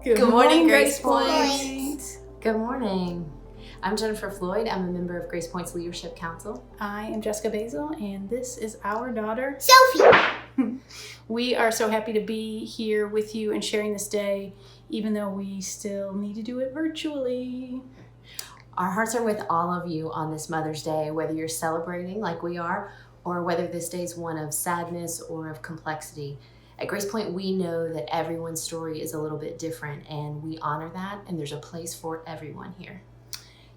Good morning, Grace Point. Good morning. I'm Jennifer Floyd. I'm a member of Grace Point's Leadership Council. I am Jessica Basil, and this is our daughter, Sophie. We are so happy to be here with you and sharing this day, even though we still need to do it virtually. Our hearts are with all of you on this Mother's Day, whether you're celebrating like we are, or whether this day is one of sadness or of complexity. At Grace Point, we know that everyone's story is a little bit different, and we honor that, and there's a place for everyone here.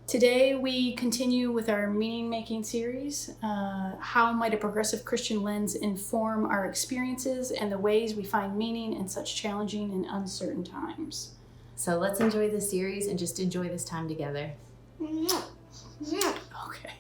Today, we continue with our meaning-making series. How might a progressive Christian lens inform our experiences and the ways we find meaning in such challenging and uncertain times? So let's enjoy this series and just enjoy this time together. Okay.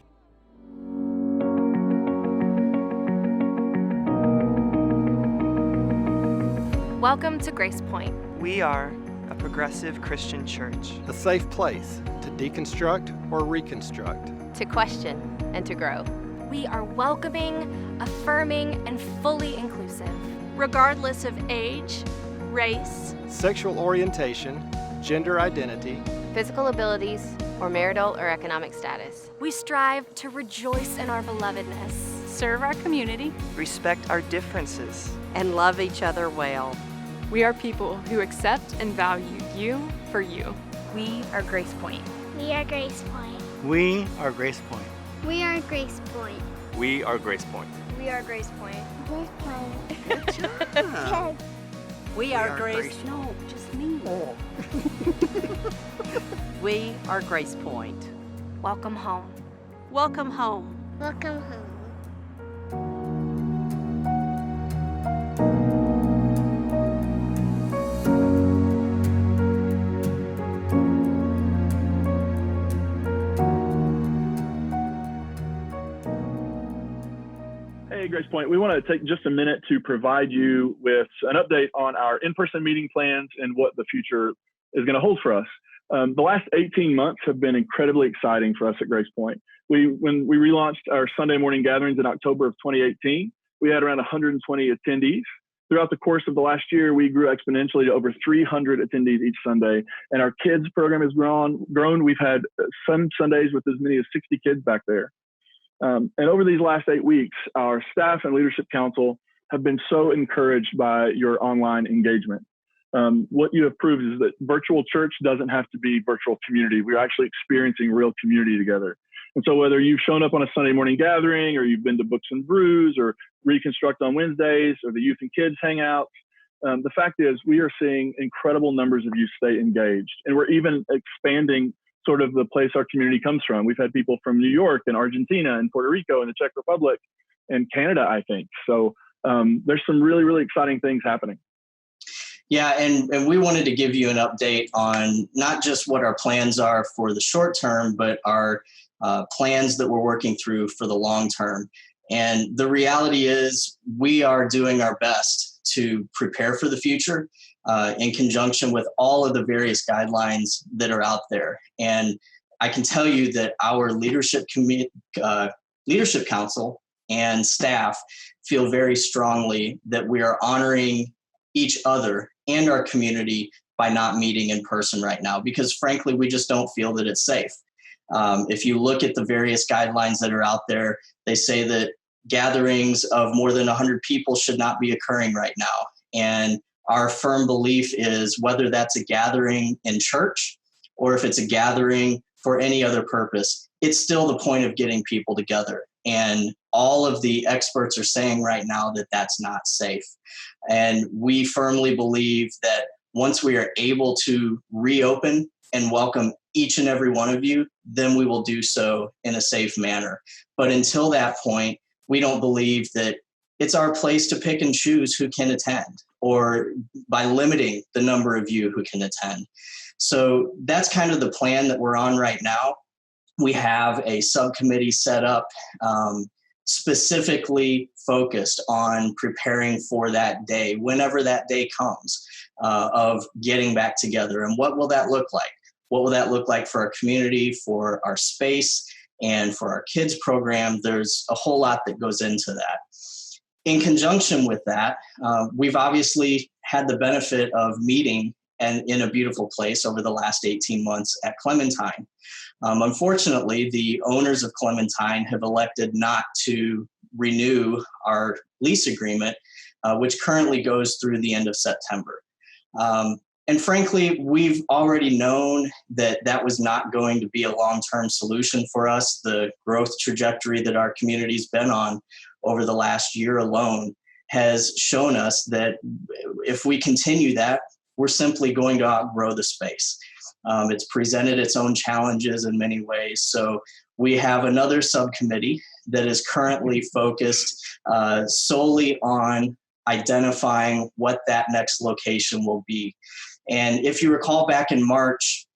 Welcome to Grace Point. We are a progressive Christian church. A safe place to deconstruct or reconstruct. To question and to grow. We are welcoming, affirming, and fully inclusive. Regardless of age, race, sexual orientation, gender identity, physical abilities, or marital or economic status. We strive to rejoice in our belovedness, serve our community, Respect our differences, and love each other well. We are people who accept and value you for you. We are Grace Point. We are Grace Point. We are Grace Point. We are Grace Point. We are Grace Point. We are Grace Point. Grace Point. Good job. We are Grace. No, just me. We are Grace Point. Welcome home. Welcome home. Welcome home. Hey, Grace Point, we want to take just a minute to provide you with an update on our in-person meeting plans and what the future is going to hold for us. The last 18 months have been incredibly exciting for us at Grace Point. When we relaunched our Sunday morning gatherings in October of 2018, we had around 120 attendees. Throughout the course of the last year, we grew exponentially to over 300 attendees each Sunday, and our kids program has grown. We've had some Sundays with as many as 60 kids back there. And over these last 8 weeks, our staff and leadership council have been so encouraged by your online engagement. What you have proved is that virtual church doesn't have to be virtual community. We're actually experiencing real community together. And so whether you've shown up on a Sunday morning gathering, or you've been to Books and Brews, or Reconstruct on Wednesdays, or the Youth and Kids Hangouts, the fact is we are seeing incredible numbers of you stay engaged. And we're even expanding sort of the place our community comes from. We've had people from New York and Argentina and Puerto Rico and the Czech Republic and Canada, I think. So there's some really, really exciting things happening. Yeah, and we wanted to give you an update on not just what our plans are for the short term, but our plans that we're working through for the long term. And the reality is we are doing our best to prepare for the future in conjunction with all of the various guidelines that are out there. And I can tell you that our leadership council and staff feel very strongly that we are honoring each other and our community by not meeting in person right now, because frankly, we just don't feel that it's safe. If you look at the various guidelines that are out there, they say that gatherings of more than 100 people should not be occurring right now. And our firm belief is whether that's a gathering in church or if it's a gathering for any other purpose, it's still the point of getting people together. And all of the experts are saying right now that that's not safe. And we firmly believe that once we are able to reopen and welcome each and every one of you, then we will do so in a safe manner. But until that point, we don't believe that it's our place to pick and choose who can attend, or by limiting the number of you who can attend. So that's kind of the plan that we're on right now. We have a subcommittee set up specifically focused on preparing for that day, whenever that day comes, of getting back together. And what will that look like? What will that look like for our community, for our space, and for our kids program? There's a whole lot that goes into that. In conjunction with that, we've obviously had the benefit of meeting and in a beautiful place over the last 18 months at Clementine. Unfortunately, the owners of Clementine have elected not to renew our lease agreement, which currently goes through the end of September. And frankly, we've already known that that was not going to be a long-term solution for us. The growth trajectory that our community's been on over the last year alone has shown us that if we continue that, we're simply going to outgrow the space. It's presented its own challenges in many ways. So we have another subcommittee that is currently focused solely on identifying what that next location will be. And if you recall back in March,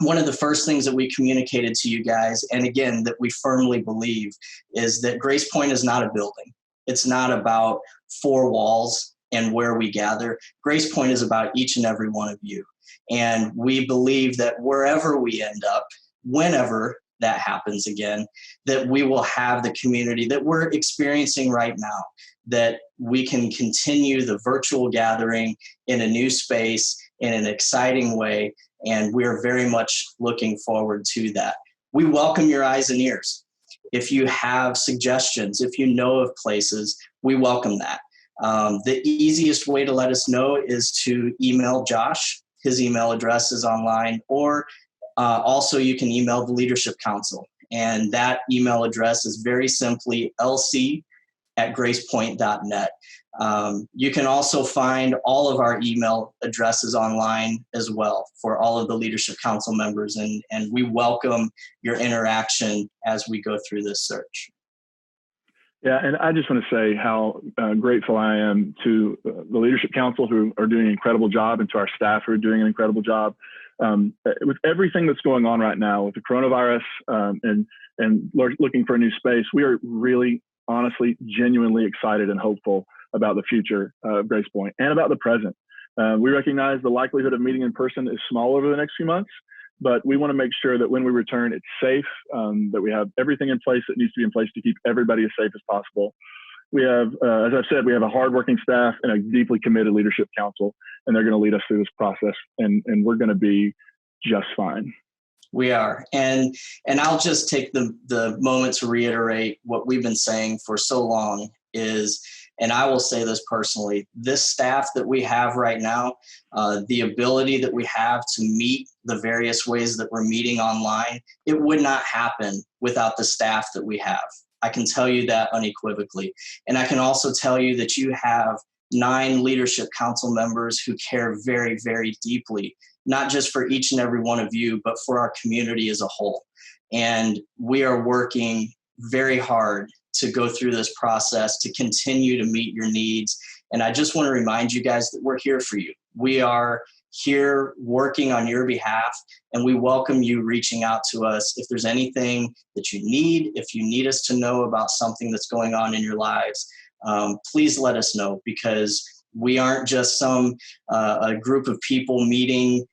one of the first things that we communicated to you guys, and again, that we firmly believe, is that Grace Point is not a building. It's not about four walls and where we gather. Grace Point is about each and every one of you. And we believe that wherever we end up, whenever that happens again, that we will have the community that we're experiencing right now, that we can continue the virtual gathering in a new space in an exciting way. And we're very much looking forward to that. We welcome your eyes and ears. If you have suggestions, if you know of places, we welcome that. The easiest way to let us know is to email Josh. His email address is online, or also you can email the Leadership Council. And that email address is very simply lc@gracepoint.net. You can also find all of our email addresses online as well for all of the Leadership Council members, and we welcome your interaction as we go through this search. Yeah, and I just want to say how grateful I am to the Leadership Council, who are doing an incredible job, and to our staff, who are doing an incredible job. With everything that's going on right now with the coronavirus and looking for a new space, we are really, honestly, genuinely excited and hopeful about the future of Grace Point and about the present. We recognize the likelihood of meeting in person is small over the next few months, but we want to make sure that when we return, it's safe, that we have everything in place that needs to be in place to keep everybody as safe as possible. We have, as I've said, we have a hardworking staff and a deeply committed Leadership Council, and they're going to lead us through this process, and we're going to be just fine. We are. And I'll just take the moment to reiterate what we've been saying for so long is, and I will say this personally, this staff that we have right now, the ability that we have to meet the various ways that we're meeting online, it would not happen without the staff that we have. I can tell you that unequivocally. And I can also tell you that you have 9 Leadership Council members who care very, very deeply, not just for each and every one of you, but for our community as a whole. And we are working very hard to go through this process to continue to meet your needs. And I just want to remind you guys that we're here for you. We are here working on your behalf, and we welcome you reaching out to us. If there's anything that you need, if you need us to know about something that's going on in your lives, please let us know, because we aren't just some a group of people meeting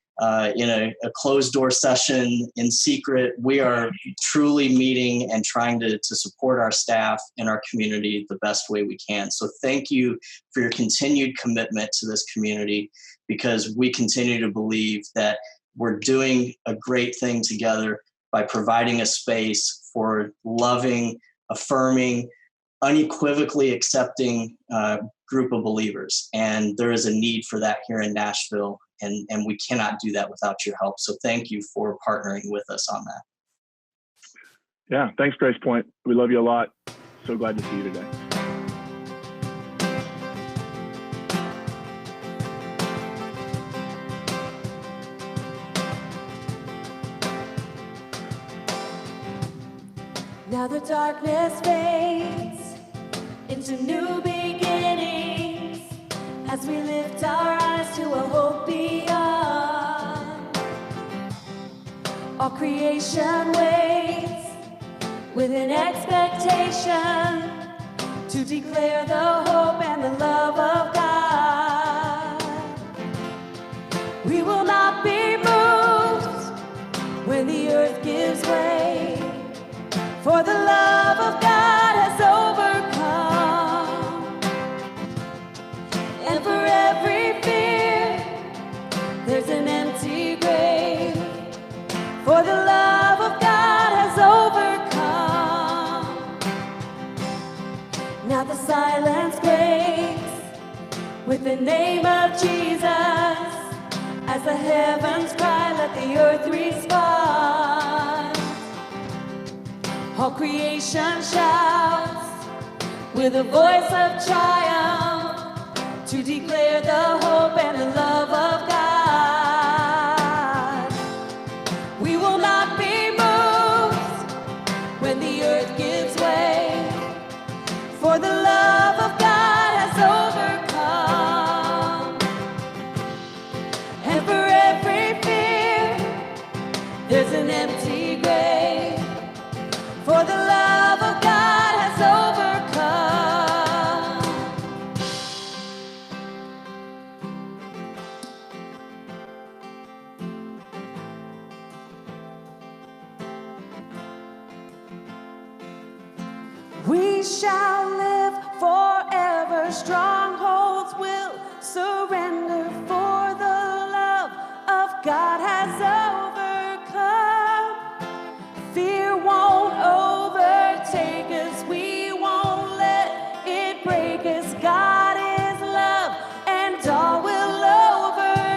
in a closed door session in secret. We are truly meeting and trying to support our staff and our community the best way we can. So thank you for your continued commitment to this community, because we continue to believe that we're doing a great thing together by providing a space for loving, affirming, unequivocally accepting group of believers. And there is a need for that here in Nashville. And we cannot do that without your help. So thank you for partnering with us on that. Yeah, thanks, Grace Point. We love you a lot. So glad to see you today. Now the darkness fades into new beginnings as we lift our eyes to a hope beyond. All creation waits with an expectation to declare the hope and the love of God. We will not be moved when the earth gives way, for the love of God has overcome. And for every fear, there's there's an empty grave, for the love of God has overcome. Now the silence breaks with the name of Jesus. As the heavens cry, let the earth respond. All creation shouts with a voice of triumph to declare the hope and the love of God. We will not be moved when the earth gives way, for the love of God has overcome. And for every fear, there's an empty grave, for the love of God has overcome. We shall live forever, strongholds will surrender, for the love of God has overcome. Fear won't overtake us, we won't let it break us. God is love and all will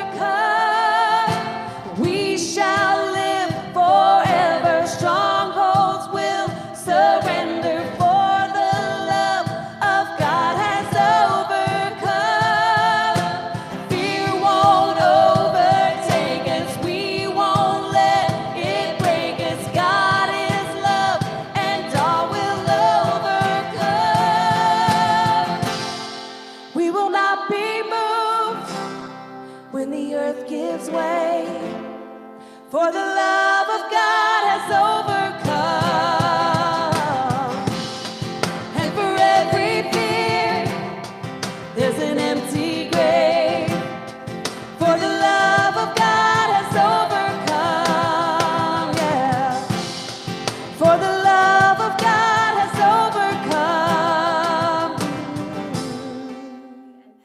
overcome. We shall live forever, strongholds will surrender, for the love of God has overcome. Fear won't overtake us, we won't let it break us. God is love and all will overcome. We will not be moved when the earth gives way, for the love of God has overcome. And for every fear, there's an empty grave, for the love of God has overcome. Yeah, for the love of God has overcome.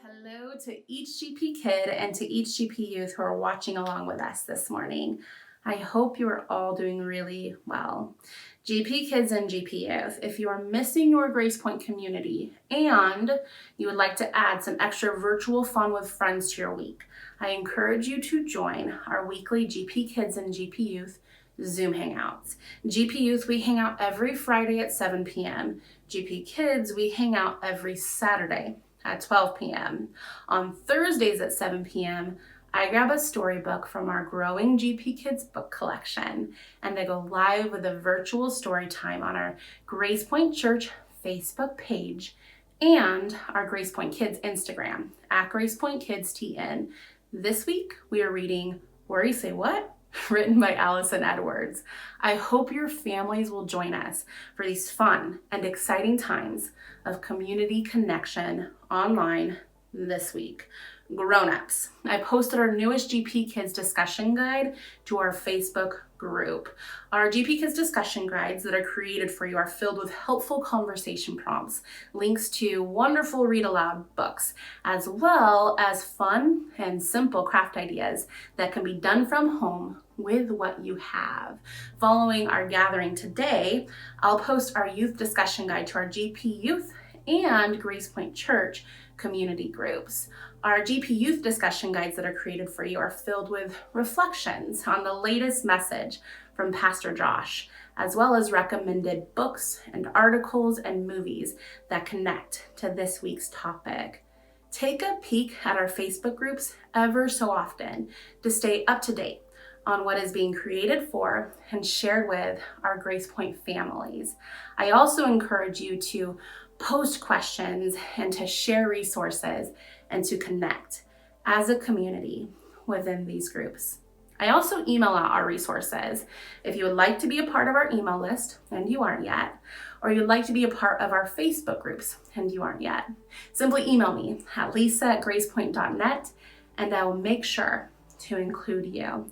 Hello to each GP kid and to each GP youth who are watching along with us this morning. I hope you are all doing really well. GP kids and GP youth, if you are missing your Grace Point community and you would like to add some extra virtual fun with friends to your week, I encourage you to join our weekly GP kids and GP youth Zoom Hangouts. GP youth, we hang out every Friday at 7 p.m. GP kids, we hang out every Saturday at 12 p.m. On Thursdays at 7 p.m., I grab a storybook from our growing GP Kids book collection, and I go live with a virtual story time on our Grace Point Church Facebook page and our Grace Point Kids Instagram at Grace Point Kids TN. This week, we are reading Worry Say What? Written by Allison Edwards. I hope your families will join us for these fun and exciting times of community connection online this week. Grown-ups, I posted our newest GP Kids discussion guide to our Facebook group. Our GP Kids discussion guides that are created for you are filled with helpful conversation prompts, links to wonderful read aloud books, as well as fun and simple craft ideas that can be done from home with what you have. Following our gathering today, I'll post our youth discussion guide to our GP Youth and Grace Point Church community groups. Our GP Youth discussion guides that are created for you are filled with reflections on the latest message from Pastor Josh, as well as recommended books and articles and movies that connect to this week's topic. Take a peek at our Facebook groups ever so often to stay up to date on what is being created for and shared with our Grace Point families. I also encourage you to post questions and to share resources and to connect as a community within these groups. I also email out our resources. If you would like to be a part of our email list, and you aren't yet, or you'd like to be a part of our Facebook groups, and you aren't yet, simply email me at lisa@gracepoint.net, and I will make sure to include you.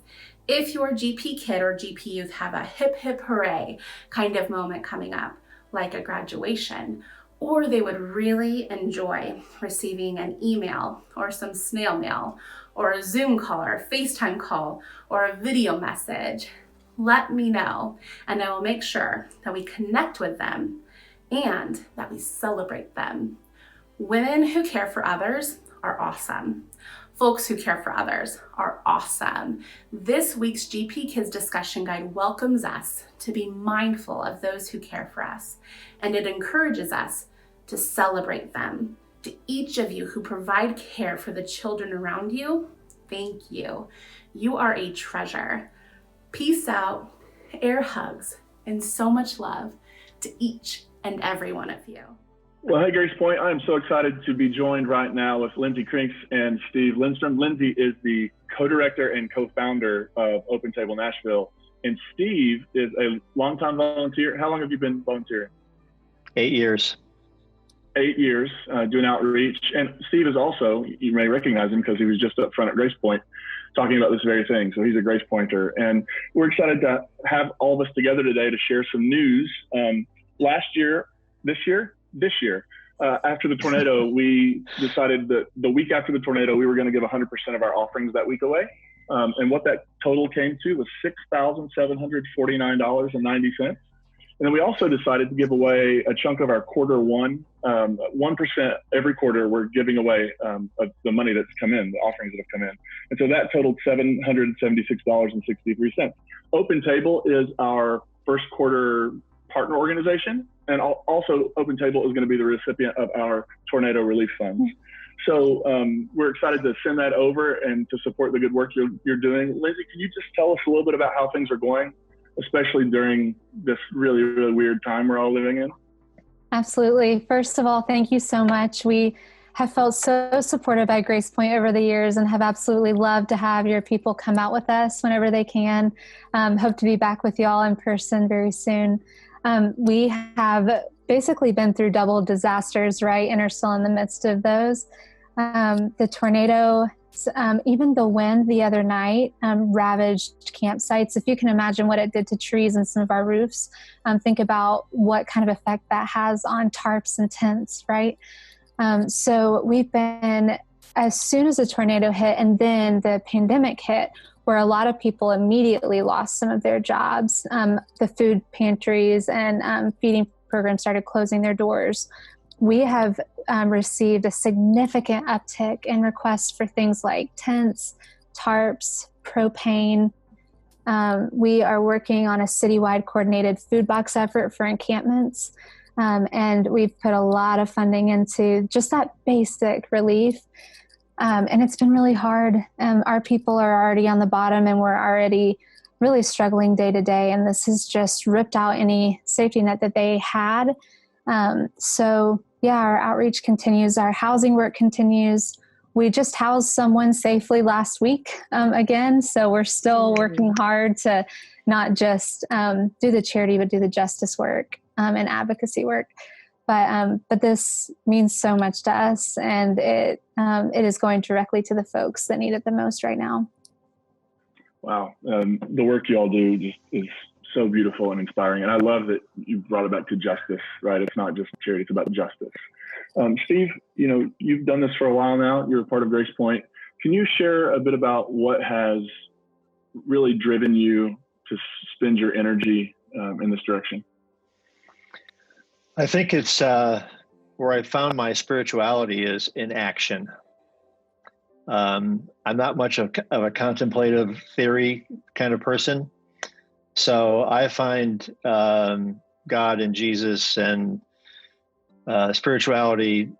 If your GP kid or GP youth have a hip hip hooray kind of moment coming up, like a graduation, Or they would really enjoy receiving an email or some snail mail or a Zoom call or a FaceTime call or a video message. Let me know, and I will make sure that we connect with them and that we celebrate them. Women who care for others are awesome. Folks who care for others are awesome. This week's GP Kids discussion guide welcomes us to be mindful of those who care for us, and it encourages us to celebrate them. To each of you who provide care for the children around you, thank you. You are a treasure. Peace out, air hugs, and so much love to each and every one of you. Well, hey, Grace Point, I am so excited to be joined right now with Lindsay Krinks and Steve Lindstrom. Lindsay is the co-director and co-founder of Open Table Nashville, and Steve is a longtime volunteer. How long have you been volunteering? 8 years. 8 years doing outreach. And Steve is also, you may recognize him because he was just up front at Grace Point talking about this very thing. So he's a Grace Pointer. And we're excited to have all of us together today to share some news. This year, after the tornado, we decided that the week after the tornado, we were going to give 100% of our offerings that week away. And what that total came to was $6,749.90. And then we also decided to give away a chunk of our quarter one, 1% every quarter. We're giving away of the money that's come in, the offerings that have come in. And so that totaled $776.63. Open Table is our first quarter partner organization. And also Open Table is going to be the recipient of our tornado relief funds. So we're excited to send that over and to support the good work you're doing. Lindsay, can you just tell us a little bit about how things are going, especially during this really, really weird time we're all living in? Absolutely. First of all, thank you so much. We have felt so supported by Grace Point over the years and have absolutely loved to have your people come out with us whenever they can. Hope to be back with you all in person very soon. We have basically been through double disasters, right? And are still in the midst of those. The tornado, even the wind the other night ravaged campsites. If you can imagine what it did to trees and some of our roofs, think about what kind of effect that has on tarps and tents, right? So we've been, as soon as the tornado hit and then the pandemic hit, where a lot of people immediately lost some of their jobs. The food pantries and feeding programs started closing their doors. We have received a significant uptick in requests for things like tents, tarps, propane. We are working on a citywide coordinated food box effort for encampments. And we've put a lot of funding into just that basic relief. And it's been really hard. Our people are already on the bottom and we're already really struggling day to day. And this has just ripped out any safety net that they had. So yeah, our outreach continues. Our housing work continues. We just housed someone safely last week again. So we're still working hard to not just do the charity, but do the justice work and advocacy work. But this means so much to us, and it is going directly to the folks that need it the most right now. Wow. The work you all do just is so beautiful and inspiring. And I love that you brought it back to justice, right? It's not just charity, it's about justice. Steve, you've done this for a while now. You're a part of Grace Point. Can you share a bit about what has really driven you to spend your energy in this direction? I think it's where I found my spirituality is in action. I'm not much of a contemplative theory kind of person. So I find God and Jesus and spirituality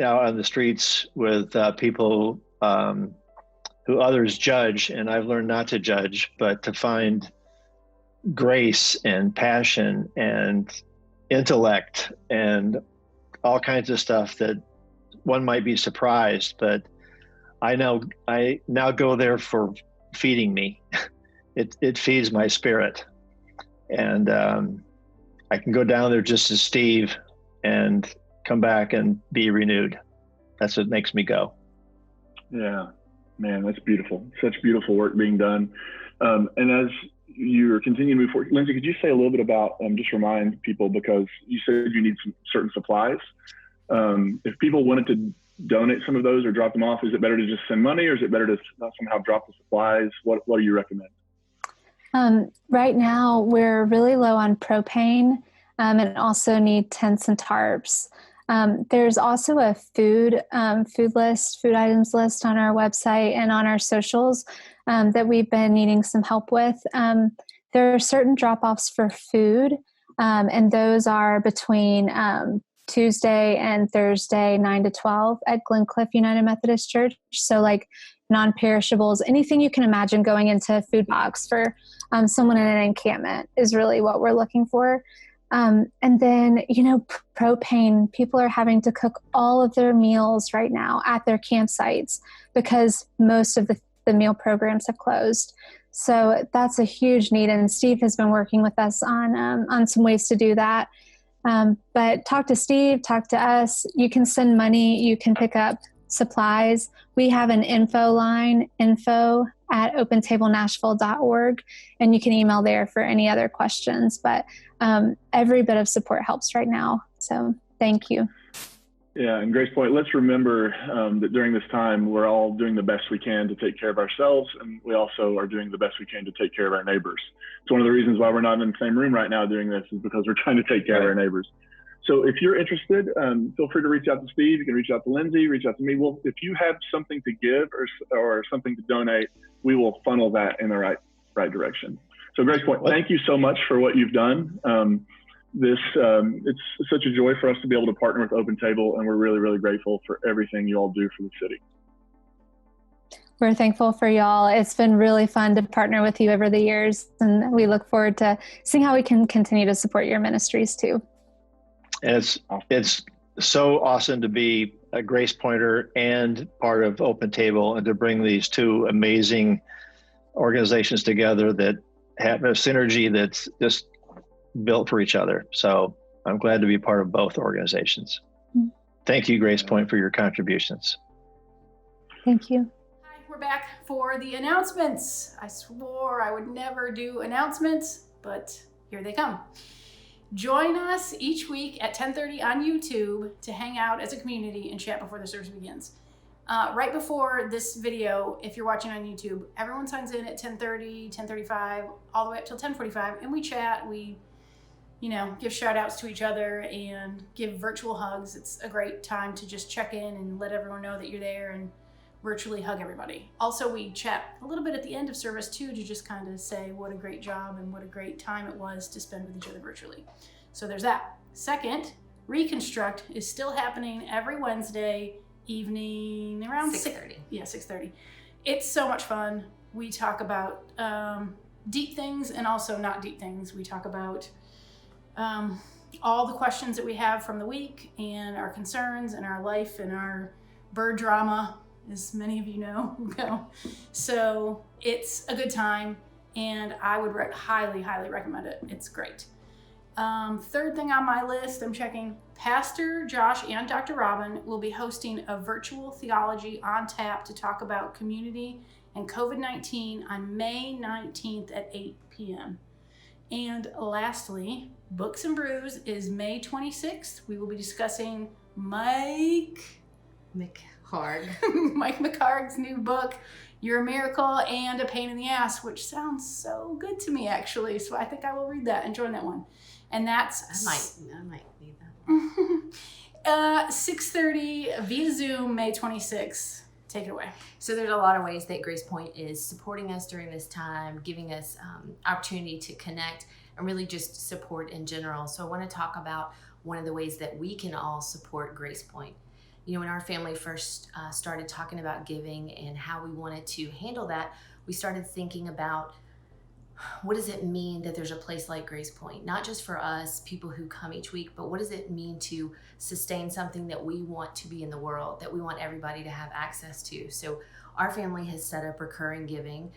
out on the streets with people who others judge. And I've learned not to judge, but to find grace and passion and intellect and all kinds of stuff that one might be surprised, but I now go there for feeding me. It feeds my spirit, and I can go down there just as Steve and come back and be renewed. That's what makes me go. Yeah, man, that's beautiful. Such beautiful work being done. And as you're continuing to move forward. Lindsay, could you say a little bit about, just remind people, because you said you need some certain supplies. If people wanted to donate some of those or drop them off, is it better to just send money, or is it better to somehow drop the supplies? What do you recommend? Right now, we're really low on propane and also need tents and tarps. There's also a food items list on our website and on our socials that we've been needing some help with. There are certain drop-offs for food, and those are between Tuesday and Thursday, 9 to 12 at Glencliff United Methodist Church. So like non-perishables, anything you can imagine going into a food box for someone in an encampment is really what we're looking for. And then, propane, people are having to cook all of their meals right now at their campsites because most of the meal programs have closed. So that's a huge need. And Steve has been working with us on some ways to do that. But talk to Steve, talk to us. You can send money. You can pick up supplies. We have an info line, info@opentablenashville.org, and you can email there for any other questions. But every bit of support helps right now. So thank you. Yeah, and Grace Point, let's remember that during this time, we're all doing the best we can to take care of ourselves, and we also are doing the best we can to take care of our neighbors. It's one of the reasons why we're not in the same room right now doing this, is because we're trying to take care of our neighbors. So if you're interested, feel free to reach out to Steve. You can reach out to Lindsay, reach out to me. Well, if you have something to give or something to donate, we will funnel that in the right direction. So Grace Point, thank you so much for what you've done. It's such a joy for us to be able to partner with Open Table, and we're really, really grateful for everything you all do for the city. We're thankful for y'all. It's been really fun to partner with you over the years, and we look forward to seeing how we can continue to support your ministries too. It's so awesome to be a Grace Pointer and part of Open Table, and to bring these two amazing organizations together that have a synergy that's just built for each other. So I'm glad to be part of both organizations. Thank you, Grace Point, for your contributions. Thank you. Hi, we're back for the announcements. I swore I would never do announcements, but here they come. Join us each week at 10:30 on YouTube to hang out as a community and chat before the service begins. Right before this video, if you're watching on YouTube, everyone signs in at 10:30, 10:35, all the way up till 10:45, and we chat. We, give shout outs to each other and give virtual hugs. It's a great time to just check in and let everyone know that you're there and virtually hug everybody. Also, we chat a little bit at the end of service too, to just kind of say what a great job and what a great time it was to spend with each other virtually. So there's that. Second, Reconstruct is still happening every Wednesday evening around 6:30. 6:30. It's so much fun. We talk about deep things and also not deep things. We talk about all the questions that we have from the week and our concerns and our life and our bird drama, as many of you know who go. So it's a good time, and I would highly, highly recommend it. It's great. Third thing on my list, I'm checking, Pastor Josh and Dr. Robin will be hosting a virtual theology on tap to talk about community and COVID-19 on May 19th at 8 p.m. And lastly, Books and Brews is May 26th. We will be discussing Mike McHarg's new book, You're a Miracle and a Pain in the Ass, which sounds so good to me, actually. So I think I will read that and join that one. And that's I might need that. 6:30 via Zoom, May 26th. Take it away. So there's a lot of ways that Grace Point is supporting us during this time, giving us opportunity to connect and really just support in general. So I want to talk about one of the ways that we can all support Grace Point. When our family first started talking about giving and how we wanted to handle that, we started thinking about, what does it mean that there's a place like Grace Point? Not just for us, people who come each week, but what does it mean to sustain something that we want to be in the world, that we want everybody to have access to? So our family has set up recurring giving.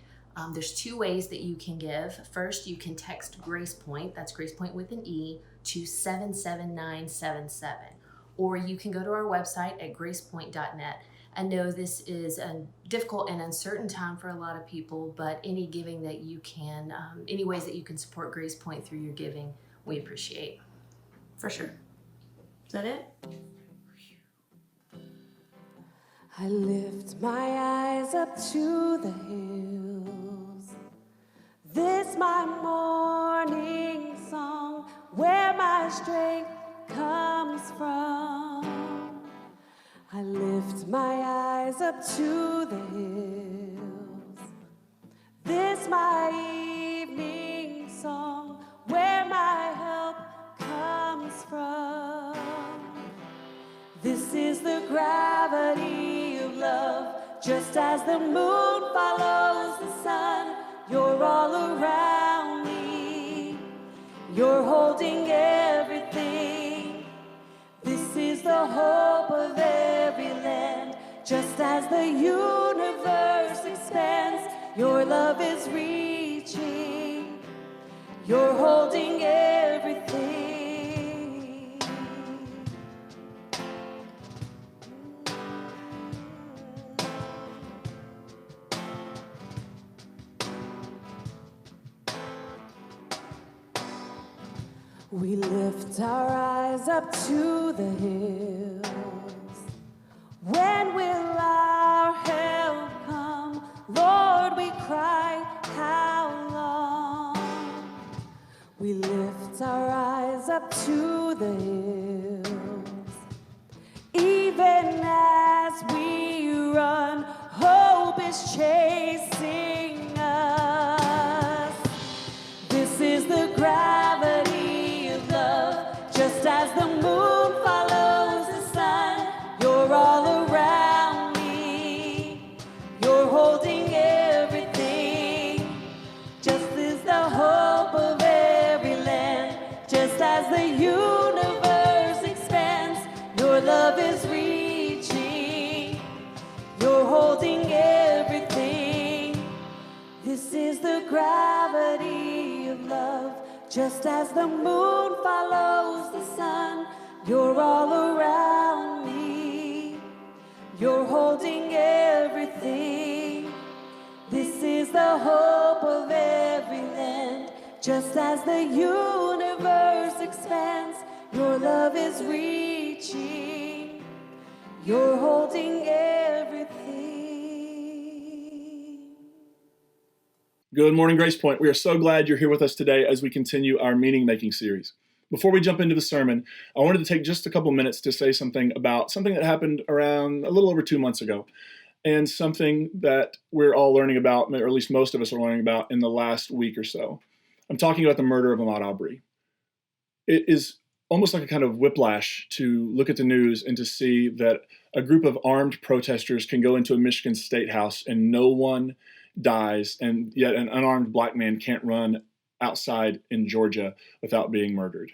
There's two ways that you can give. First, you can text Grace Point, that's Grace Point with an E, to 77977. Or you can go to our website at gracepoint.net. I know this is a difficult and uncertain time for a lot of people, but any giving that you can, any ways that you can support Grace Point through your giving, we appreciate. For sure. Is that it? I lift my eyes up to the hills. This my morning song, where my strength comes from. I lift my eyes up to the hills. This my evening song, where my help comes from. This is the gravity of love, just as the moon follows the sun. You're all around me, you're holding everything. This is the hope of every land, just as the universe expands. Your love is reaching, you're holding everything. We lift our eyes up to the hills. When will our help come? Lord, we cry, how long? We lift our eyes up to the hills. Even as we run, hope is chasing us. This is the gravity of love, just as the moon follows the sun. You're all around me, you're holding everything. Just as the hope of every land, just as the universe expands. Your love is reaching, you're holding everything. This is the gravity of love, just as the moon follows the sun. You're all around me, you're holding everything. This is the hope of every land, just as the universe expands. Your love is reaching, you're holding everything. Good morning, Grace Point. We are so glad you're here with us today as we continue our meaning-making series. Before we jump into the sermon, I wanted to take just a couple minutes to say something about something that happened around a little over 2 months ago, and something that we're all learning about, or at least most of us are learning about in the last week or so. I'm talking about the murder of Ahmaud Arbery. It is almost like a kind of whiplash to look at the news and to see that a group of armed protesters can go into a Michigan state house and no one dies, and yet an unarmed black man can't run outside in Georgia without being murdered.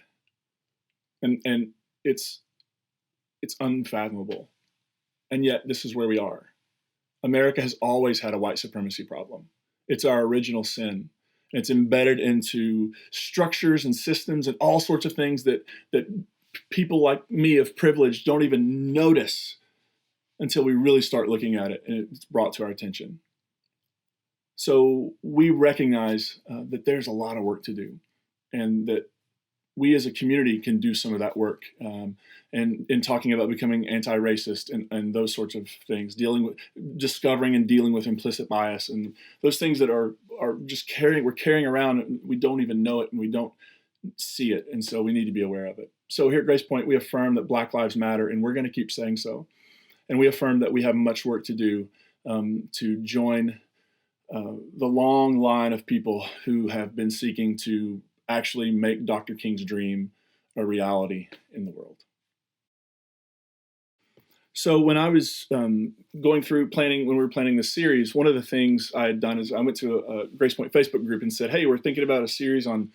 And it's unfathomable. And yet this is where we are. America has always had a white supremacy problem. It's our original sin. It's embedded into structures and systems and all sorts of things that people like me of privilege don't even notice until we really start looking at it and it's brought to our attention. So we recognize that there's a lot of work to do, and that we as a community can do some of that work, and in talking about becoming anti-racist and those sorts of things, discovering and dealing with implicit bias and those things that are just we're carrying around and we don't even know it and we don't see it, and so we need to be aware of it. So here at Grace Point, we affirm that Black Lives Matter, and we're going to keep saying so. And we affirm that we have much work to do to join the long line of people who have been seeking to actually make Dr. King's dream a reality in the world. So when I was going through when we were planning this series, one of the things I had done is I went to a Grace Point Facebook group and said, hey, we're thinking about a series on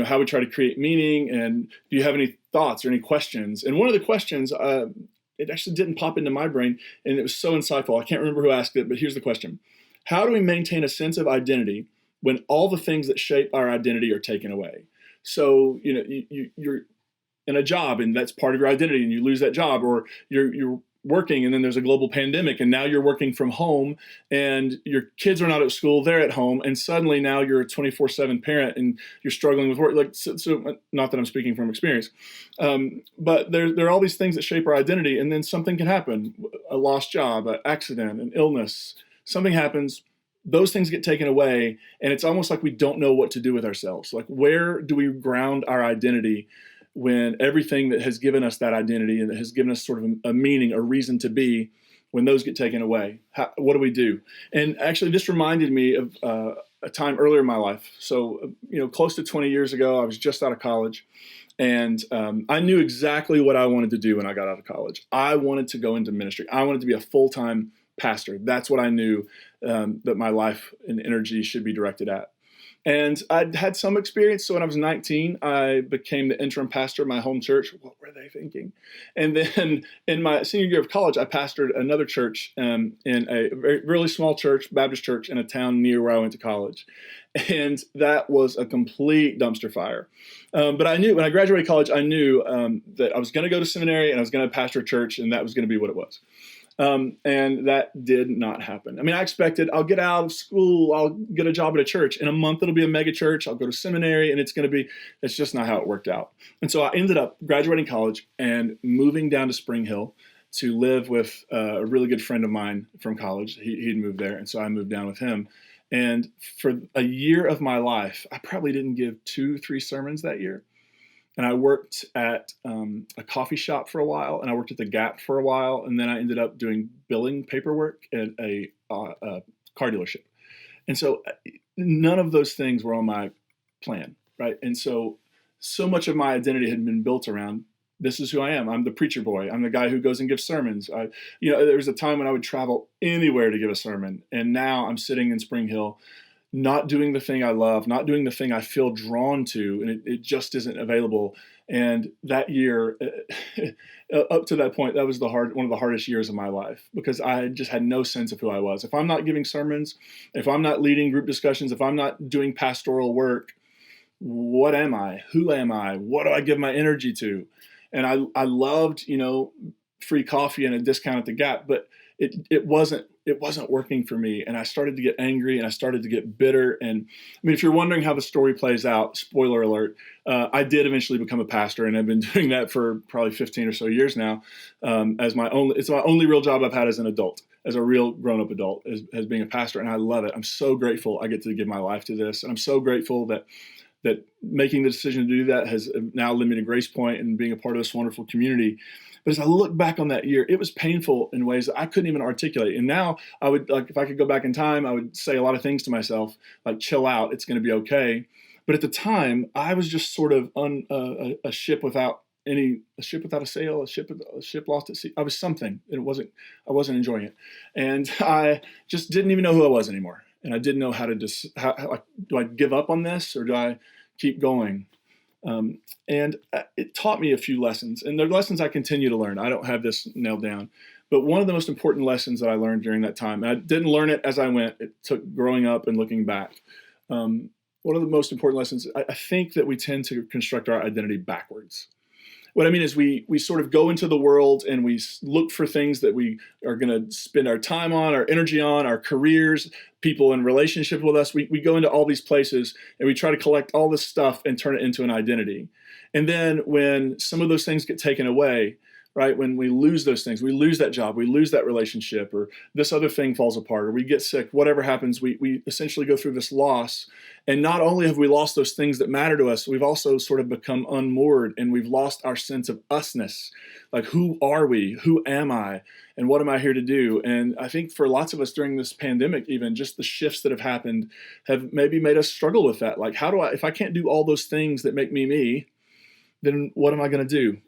how we try to create meaning, and do you have any thoughts or any questions? And one of the questions, it actually didn't pop into my brain, and it was so insightful. I can't remember who asked it, but here's the question. How do we maintain a sense of identity when all the things that shape our identity are taken away? So, you're in a job and that's part of your identity and you lose that job, or you're working, and then there's a global pandemic, and now you're working from home, and your kids are not at school, they're at home, and suddenly now you're a 24/7 parent and you're struggling with work. Like, so not that I'm speaking from experience, but there are all these things that shape our identity, and then something can happen, a lost job, an accident, an illness, something happens, those things get taken away, and it's almost like we don't know what to do with ourselves. Like, where do we ground our identity when everything that has given us that identity and that has given us sort of a meaning, a reason to be, when those get taken away? What do we do? And actually, this reminded me of a time earlier in my life. So, close to 20 years ago, I was just out of college, and I knew exactly what I wanted to do when I got out of college. I wanted to go into ministry. I wanted to be a full-time pastor. That's what I knew that my life and energy should be directed at. And I'd had some experience. So when I was 19, I became the interim pastor of my home church. What were they thinking? And then in my senior year of college, I pastored another church in a really small church, Baptist church, in a town near where I went to college. And that was a complete dumpster fire. But I knew when I graduated college, I knew that I was going to go to seminary and I was going to pastor a church, and that was going to be what it was. And that did not happen. I mean, I expected I'll get out of school, I'll get a job at a church. In a month, it'll be a mega church. I'll go to seminary, and it's just not how it worked out. And so I ended up graduating college and moving down to Spring Hill to live with a really good friend of mine from college. He'd moved there, and so I moved down with him. And for a year of my life, I probably didn't give 2-3 sermons that year. And I worked at a coffee shop for a while, and I worked at the Gap for a while, and then I ended up doing billing paperwork at a car dealership. And so none of those things were on my plan, right? And so much of my identity had been built around, this is who I am. I'm the preacher boy. I'm the guy who goes and gives sermons. There was a time when I would travel anywhere to give a sermon, and now I'm sitting in Spring Hill, not doing the thing I love, not doing the thing I feel drawn to, and it just isn't available. And that year, up to that point, that was one of the hardest years of my life, because I just had no sense of who I was. If I'm not giving sermons, if I'm not leading group discussions, if I'm not doing pastoral work, what am I? Who am I? What do I give my energy to? And I loved, free coffee and a discount at the Gap, but it wasn't working for me. And I started to get angry, and I started to get bitter. And I mean, if you're wondering how the story plays out, spoiler alert, I did eventually become a pastor, and I've been doing that for probably 15 or so years now. It's my only real job I've had as an adult, as a real grown-up adult, as being a pastor. And I love it. I'm so grateful I get to give my life to this. And I'm so grateful that making the decision to do that has now led me to Grace Point and being a part of this wonderful community. But as I look back on that year, it was painful in ways that I couldn't even articulate. And now I would, if I could go back in time, I would say a lot of things to myself, like, chill out, it's going to be okay. But at the time, I was just sort of a ship without a sail, a ship lost at sea. I was something. I wasn't enjoying it. And I just didn't even know who I was anymore. And I didn't know how to do I give up on this, or do I keep going? And it taught me a few lessons, and they're lessons I continue to learn. I don't have this nailed down, but one of the most important lessons that I learned during that time, and I didn't learn it as I went, it took growing up and looking back. One of the most important lessons, I think that we tend to construct our identity backwards. What I mean is we sort of go into the world and we look for things that we are going to spend our time on, our energy on, our careers, people in relationship with us. We go into all these places and we try to collect all this stuff and turn it into an identity. And then when some of those things get taken away, right, when we lose those things, we lose that job, we lose that relationship, or this other thing falls apart, or we get sick, whatever happens, we essentially go through this loss. And not only have we lost those things that matter to us, we've also sort of become unmoored, and we've lost our sense of usness. Like, who are we? Who am I? And what am I here to do? And I think for lots of us during this pandemic, even just the shifts that have happened have maybe made us struggle with that. Like, if I can't do all those things that make me me, then what am I going to do?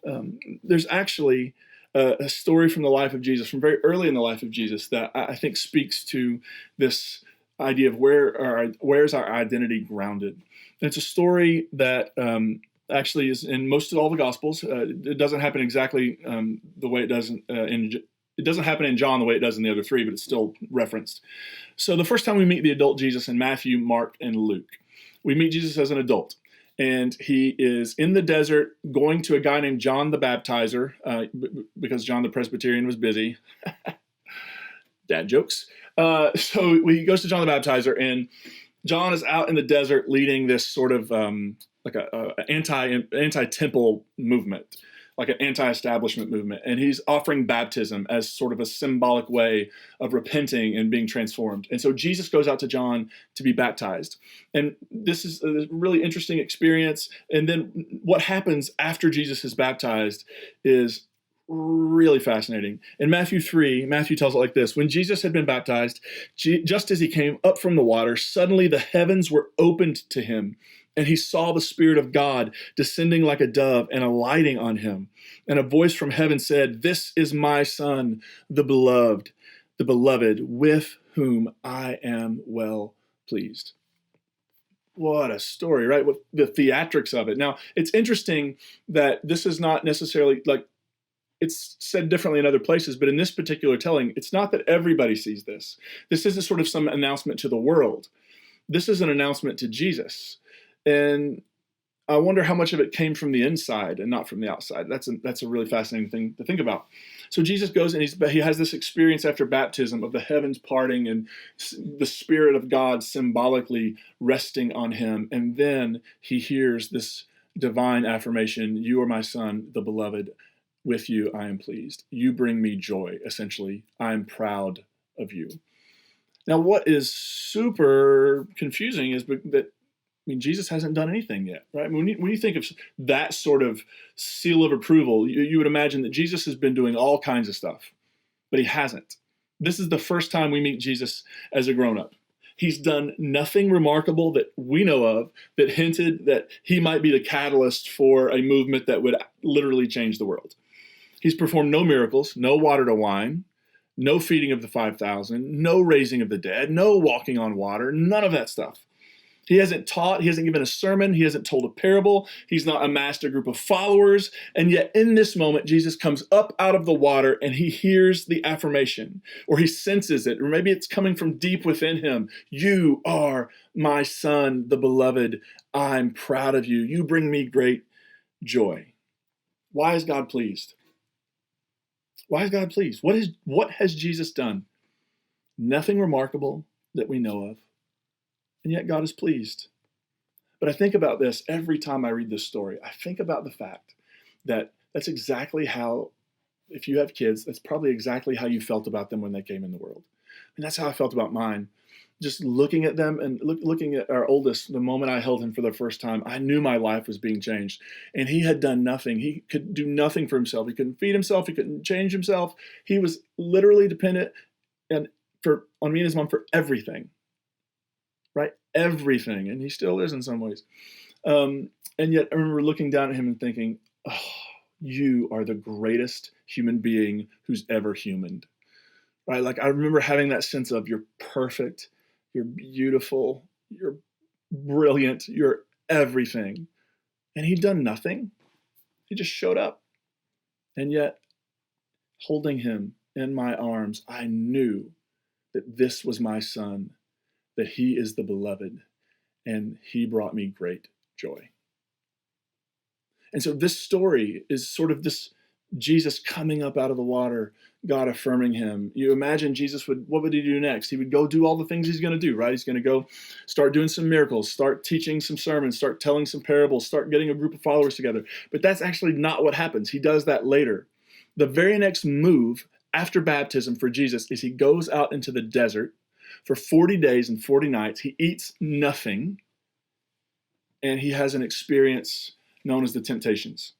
There's actually a story from the life of Jesus, from very early in the life of Jesus, that I think speaks to this idea of where's our identity grounded. And it's a story that actually is in most of all the Gospels. It doesn't happen exactly the way it does it doesn't happen in John the way it does in the other three, but it's still referenced. So the first time we meet the adult Jesus in Matthew, Mark, and Luke, we meet Jesus as an adult. And he is in the desert going to a guy named John the Baptizer, because John the Presbyterian was busy. Dad jokes. So he goes to John the Baptizer, and John is out in the desert leading this sort of like a anti-temple movement, like an anti-establishment movement. And he's offering baptism as sort of a symbolic way of repenting and being transformed. And so Jesus goes out to John to be baptized. And this is a really interesting experience. And then what happens after Jesus is baptized is really fascinating. In Matthew 3, Matthew tells it like this: when Jesus had been baptized, just as he came up from the water, suddenly the heavens were opened to him, and he saw the Spirit of God descending like a dove and alighting on him. And a voice from heaven said, "This is my Son, the beloved, with whom I am well pleased." What a story, right? With the theatrics of it. Now, it's interesting that this is not necessarily like, it's said differently in other places, but in this particular telling, it's not that everybody sees this. This isn't sort of some announcement to the world. This is an announcement to Jesus. And I wonder how much of it came from the inside and not from the outside. That's a really fascinating thing to think about. So Jesus goes and he has this experience after baptism of the heavens parting and the Spirit of God symbolically resting on him. And then he hears this divine affirmation: "You are my Son, the beloved. With you, I am pleased. You bring me joy," essentially. "I'm proud of you." Now, what is super confusing is that, Jesus hasn't done anything yet, right? When you think of that sort of seal of approval, you would imagine that Jesus has been doing all kinds of stuff, but he hasn't. This is the first time we meet Jesus as a grown-up. He's done nothing remarkable that we know of that hinted that he might be the catalyst for a movement that would literally change the world. He's performed no miracles, no water to wine, no feeding of the 5,000, no raising of the dead, no walking on water, none of that stuff. He hasn't taught, he hasn't given a sermon, he hasn't told a parable, he's not amassed a group of followers, and yet in this moment, Jesus comes up out of the water and he hears the affirmation, or he senses it, or maybe it's coming from deep within him. "You are my Son, the beloved. I'm proud of you. You bring me great joy." Why is God pleased? Why is God pleased? What has Jesus done? Nothing remarkable that we know of. And yet God is pleased. But I think about this every time I read this story. I think about the fact that that's exactly how, if you have kids, that's probably exactly how you felt about them when they came in the world. And that's how I felt about mine. Just looking at them and looking at our oldest, the moment I held him for the first time, I knew my life was being changed. And he had done nothing. He could do nothing for himself. He couldn't feed himself. He couldn't change himself. He was literally dependent on me and his mom for everything. Right? Everything. And he still is in some ways. And yet I remember looking down at him and thinking, "Oh, you are the greatest human being who's ever humaned." Right? Like I remember having that sense of, you're perfect, you're beautiful, you're brilliant, you're everything. And he'd done nothing. He just showed up. And yet, holding him in my arms, I knew that this was my Son, that he is the beloved, and he brought me great joy. And so this story is sort of this Jesus coming up out of the water, God affirming him. You imagine Jesus what would he do next? He would go do all the things he's going to do, right? He's going to go start doing some miracles, start teaching some sermons, start telling some parables, start getting a group of followers together. But that's actually not what happens. He does that later. The very next move after baptism for Jesus is he goes out into the desert for 40 days and 40 nights. He eats nothing, and he has an experience known as the temptations.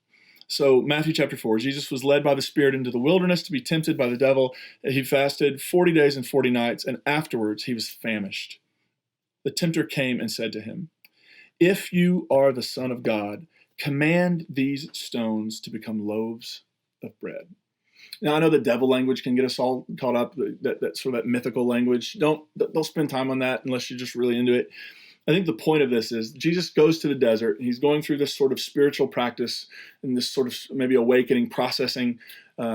So Matthew chapter 4, Jesus was led by the Spirit into the wilderness to be tempted by the devil. He fasted 40 days and 40 nights, and afterwards he was famished. The tempter came and said to him, "If you are the Son of God, command these stones to become loaves of bread." Now, I know the devil language can get us all caught up, that sort of that mythical language. Don't spend time on that unless you're just really into it. I think the point of this is Jesus goes to the desert, and he's going through this sort of spiritual practice and this sort of maybe awakening, processing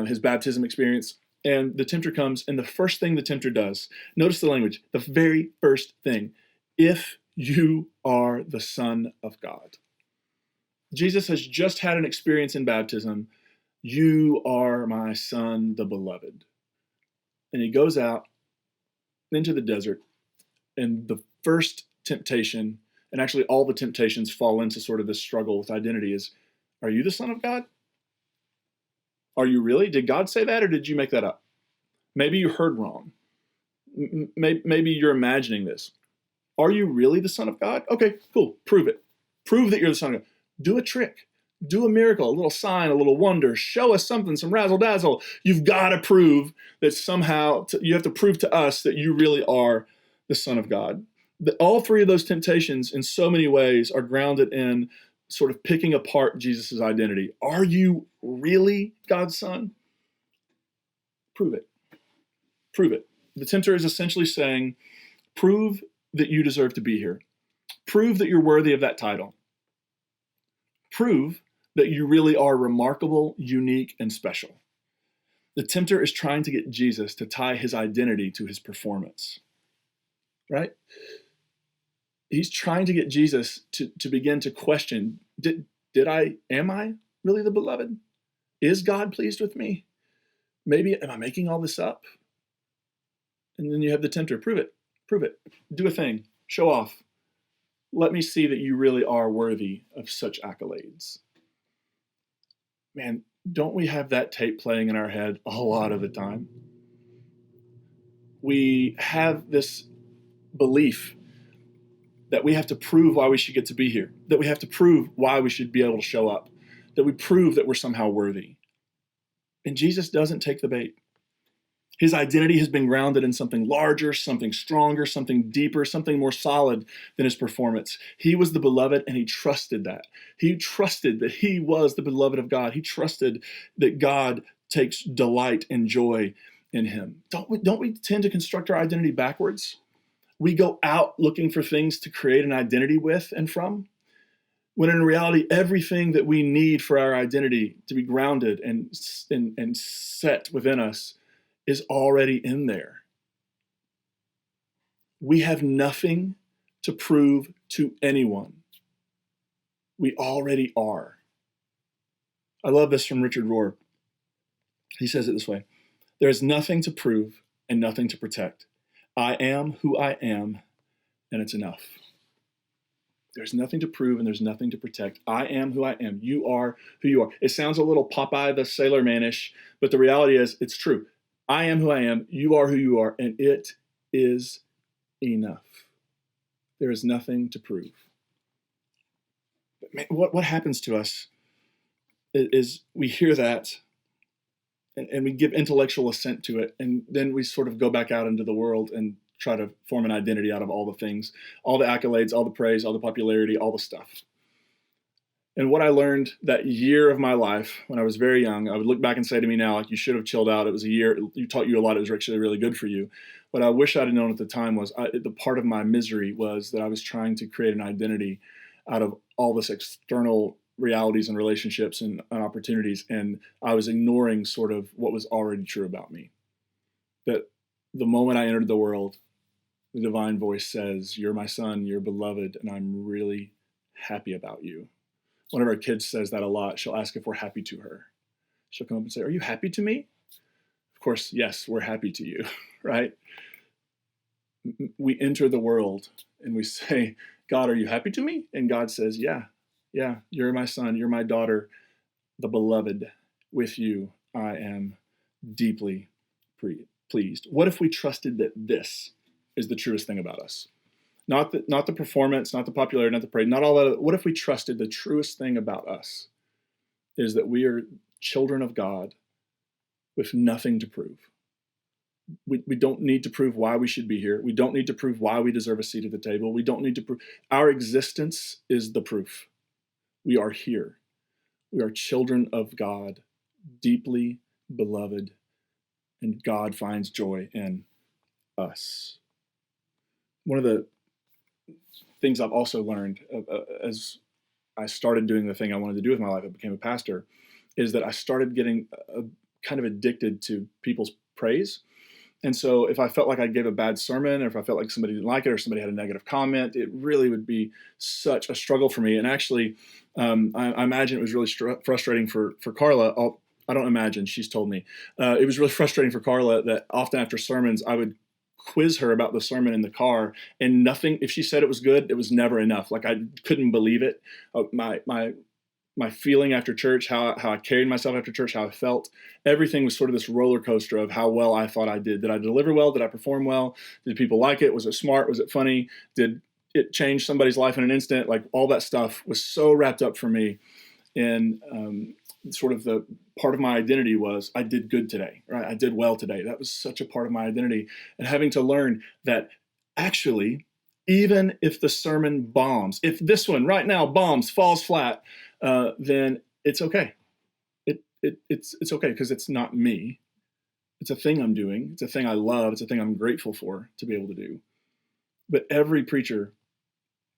his baptism experience. And the tempter comes, and the first thing the tempter does, notice the language, the very first thing: "If you are the Son of God." Jesus has just had an experience in baptism. You are my son, the beloved. And he goes out into the desert, and the first temptation, and actually all the temptations fall into sort of this struggle with identity, is, are you the Son of God? Are you really? Did God say that, or did you make that up? Maybe you heard wrong. Maybe you're imagining this. Are you really the Son of God? Okay, cool. Prove it. Prove that you're the Son of God. Do a trick. Do a miracle, a little sign, a little wonder. Show us something, some razzle dazzle. You've got to prove that somehow, you have to prove to us that you really are the Son of God. All three of those temptations, in so many ways, are grounded in sort of picking apart Jesus' identity. Are you really God's Son? Prove it. Prove it. The tempter is essentially saying, prove that you deserve to be here. Prove that you're worthy of that title. Prove that you really are remarkable, unique, and special. The tempter is trying to get Jesus to tie his identity to his performance, right? He's trying to get Jesus to begin to question, am I really the beloved? Is God pleased with me? Maybe, am I making all this up? And then you have the tempter, prove it, do a thing, show off. Let me see that you really are worthy of such accolades. Man, don't we have that tape playing in our head a lot of the time? We have this belief that we have to prove why we should get to be here, that we have to prove why we should be able to show up, that we prove that we're somehow worthy. And Jesus doesn't take the bait. His identity has been grounded in something larger, something stronger, something deeper, something more solid than his performance. He was the beloved, and he trusted that. He trusted that he was the beloved of God. He trusted that God takes delight and joy in him. Don't we tend to construct our identity backwards? We go out looking for things to create an identity with and from, when in reality, everything that we need for our identity to be grounded and set within us is already in there. We have nothing to prove to anyone. We already are. I love this from Richard Rohr. He says it this way: there is nothing to prove and nothing to protect. I am who I am, and it's enough. There's nothing to prove and there's nothing to protect. I am who I am. You are who you are. It sounds a little Popeye the Sailor Man-ish, but the reality is it's true. I am who I am. You are who you are, and it is enough. There is nothing to prove. But man, what happens to us is we hear that and we give intellectual assent to it, and then we sort of go back out into the world and try to form an identity out of all the things, all the accolades, all the praise, all the popularity, all the stuff. And what I learned that year of my life when I was very young, I would look back and say to me now, like, you should have chilled out. It was a year, you taught you a lot. It was actually really good for you. What I wish I'd have known at the time was the part of my misery was that I was trying to create an identity out of all this external realities and relationships and opportunities. And I was ignoring sort of what was already true about me. That the moment I entered the world, the divine voice says, you're my son, you're beloved, and I'm really happy about you. One of our kids says that a lot. She'll ask if we're happy to her. She'll come up and say, are you happy to me? Of course, yes, we're happy to you, right? We enter the world and we say, God, are you happy to me? And God says, yeah, you're my son, you're my daughter, the beloved. With you, I am deeply pleased. What if we trusted that this is the truest thing about us? Not the performance, not the popularity, not the praise, not all that. What if we trusted the truest thing about us is that we are children of God with nothing to prove? We don't need to prove why we should be here. We don't need to prove why we deserve a seat at the table. We don't need to prove. Our existence is the proof. We are here. We are children of God, deeply beloved, and God finds joy in us. One of the things I've also learned as I started doing the thing I wanted to do with my life, I became a pastor, is that I started getting kind of addicted to people's praise. And so if I felt like I gave a bad sermon, or if I felt like somebody didn't like it, or somebody had a negative comment, it really would be such a struggle for me. And actually, I imagine it was really frustrating for Carla. I don't imagine, she's told me. It was really frustrating for Carla that often after sermons, I would quiz her about the sermon in the car, and nothing, if she said it was good, it was never enough. Like, I couldn't believe it. My feeling after church, how I carried myself after church, how I felt, everything was sort of this roller coaster of how well I thought I did. Did I deliver well? Did I perform well? Did people like it? Was it smart? Was it funny? Did it change somebody's life in an instant? Like, all that stuff was so wrapped up for me. And sort of the part of my identity was, I did good today, right? I did well today. That was such a part of my identity. And having to learn that actually, even if the sermon bombs, if this one right now bombs, falls flat, then it's okay. It's okay, because it's not me. It's a thing I'm doing. It's a thing I love. It's a thing I'm grateful for to be able to do. But every preacher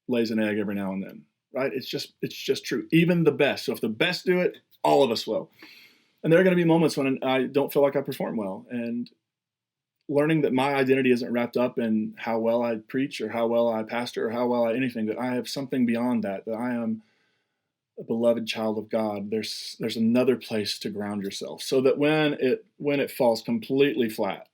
lays an egg every now and then, right? It's just true. Even the best. So if the best do it, all of us will. And there are going to be moments when I don't feel like I perform well. And learning that my identity isn't wrapped up in how well I preach or how well I pastor or how well I anything, that I have something beyond that I am a beloved child of God. There's another place to ground yourself, so that when it falls completely flat,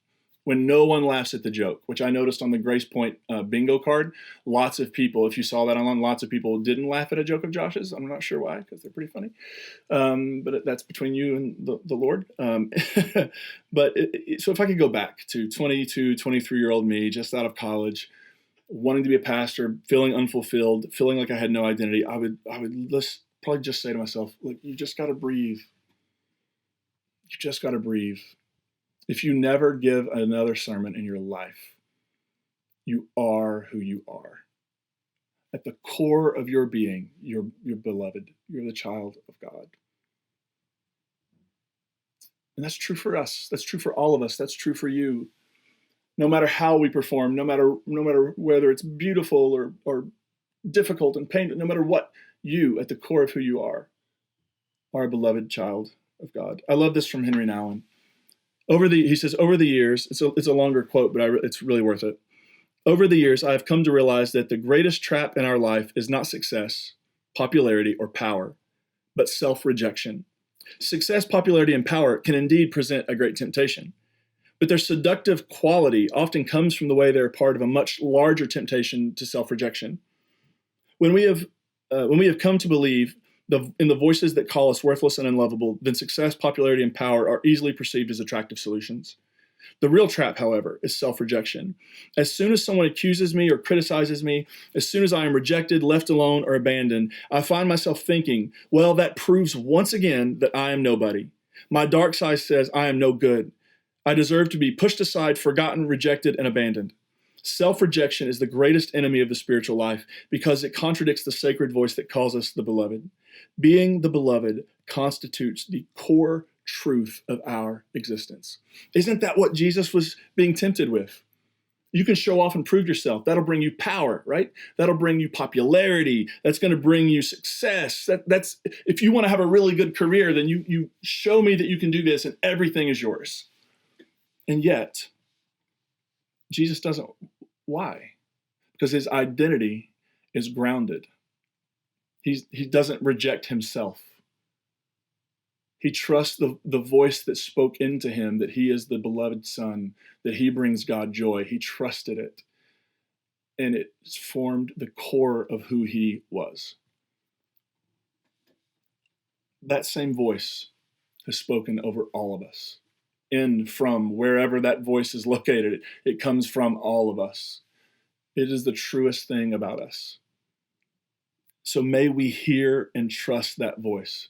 when no one laughs at the joke, which I noticed on the Grace Point bingo card, lots of people, if you saw that online, lots of people didn't laugh at a joke of Josh's. I'm not sure why, because they're pretty funny. But that's between you and the Lord. But so if I could go back to 22, 23-year-old me, just out of college, wanting to be a pastor, feeling unfulfilled, feeling like I had no identity, I would probably just say to myself, look, you just got to breathe. You just got to breathe. If you never give another sermon in your life, you are who you are. At the core of your being, you're beloved. You're the child of God. And that's true for us. That's true for all of us. That's true for you. No matter how we perform, no matter whether it's beautiful or difficult and painful, no matter what, you, at the core of who you are a beloved child of God. I love this from Henry Nouwen. He says, over the years, it's a longer quote, but it's really worth it. Over the years, I have come to realize that the greatest trap in our life is not success, popularity, or power, but self-rejection. Success, popularity, and power can indeed present a great temptation, but their seductive quality often comes from the way they're part of a much larger temptation to self-rejection. When we have come to believe in the voices that call us worthless and unlovable, then success, popularity, and power are easily perceived as attractive solutions. The real trap, however, is self-rejection. As soon as someone accuses me or criticizes me, as soon as I am rejected, left alone, or abandoned, I find myself thinking, well, that proves once again that I am nobody. My dark side says I am no good. I deserve to be pushed aside, forgotten, rejected, and abandoned. Self-rejection is the greatest enemy of the spiritual life because it contradicts the sacred voice that calls us the beloved. Being the beloved constitutes the core truth of our existence. Isn't that what Jesus was being tempted with? You can show off and prove yourself. That'll bring you power, right? That'll bring you popularity. That's going to bring you success. That's if you want to have a really good career, then you show me that you can do this and everything is yours. And yet, Jesus doesn't. Why? Because his identity is grounded. He doesn't reject himself. He trusts the voice that spoke into him, that he is the beloved son, that he brings God joy. He trusted it. And it formed the core of who he was. That same voice has spoken over all of us. From wherever that voice is located, it comes from all of us. It is the truest thing about us. So may we hear and trust that voice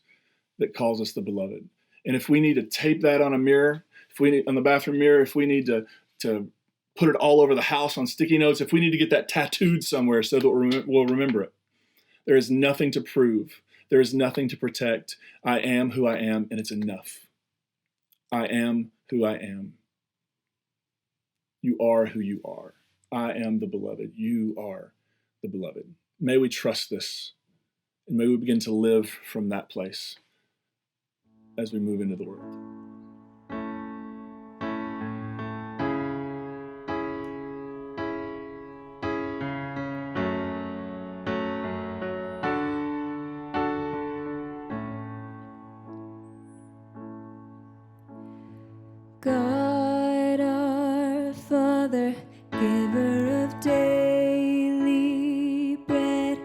that calls us the beloved. And if we need to tape that on a mirror, on the bathroom mirror, if we need to put it all over the house on sticky notes, if we need to get that tattooed somewhere so that we'll remember it, there is nothing to prove. There is nothing to protect. I am who I am, and it's enough. I am who I am. You are who you are. I am the beloved. You are the beloved. May we trust this, and may we begin to live from that place as we move into the world. giver of daily bread,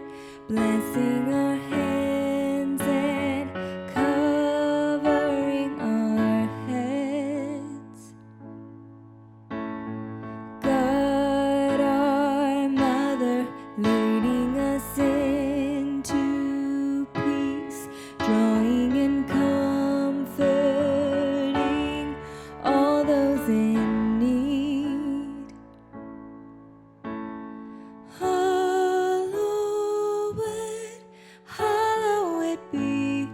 blessing our hands and covering our heads. God, our mother, leading us into peace, drawing and comforting all those in need. Hallowed, hallowed be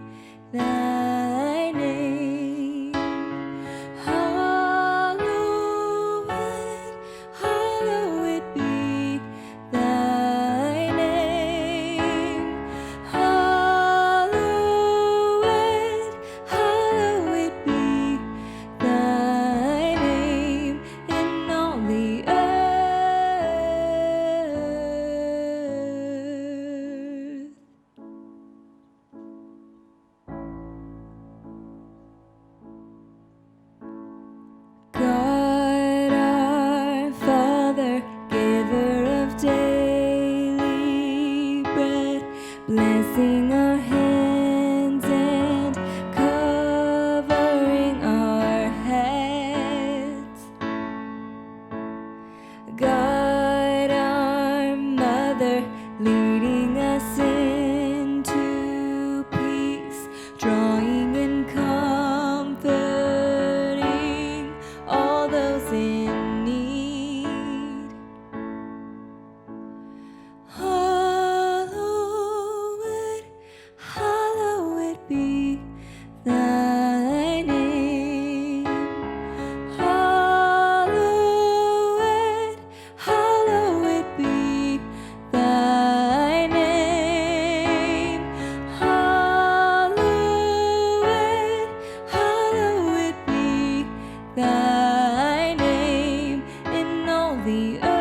thy name. Hallowed, hallowed be thy name. Hallowed, hallowed be thy name in all the earth. God, our Father, giver of daily bread, blessing our hands and covering our heads. God, our mother, leading us into peace, drawing and comforting all those in need. Hallowed, hallowed be thy name. Hallowed, hallowed be thy name. Hallowed, hallowed be thy name in all the earth.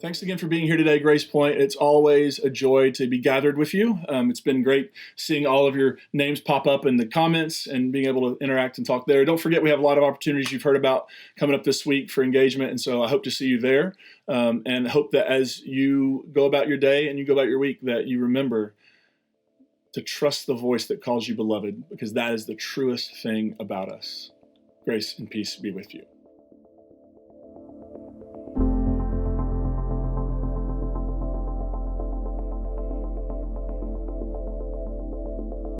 Thanks again for being here today, Grace Point. It's always a joy to be gathered with you. It's been great seeing all of your names pop up in the comments and being able to interact and talk there. Don't forget, we have a lot of opportunities you've heard about coming up this week for engagement, and so I hope to see you there, and hope that as you go about your day and you go about your week, that you remember to trust the voice that calls you beloved, because that is the truest thing about us. Grace and peace be with you.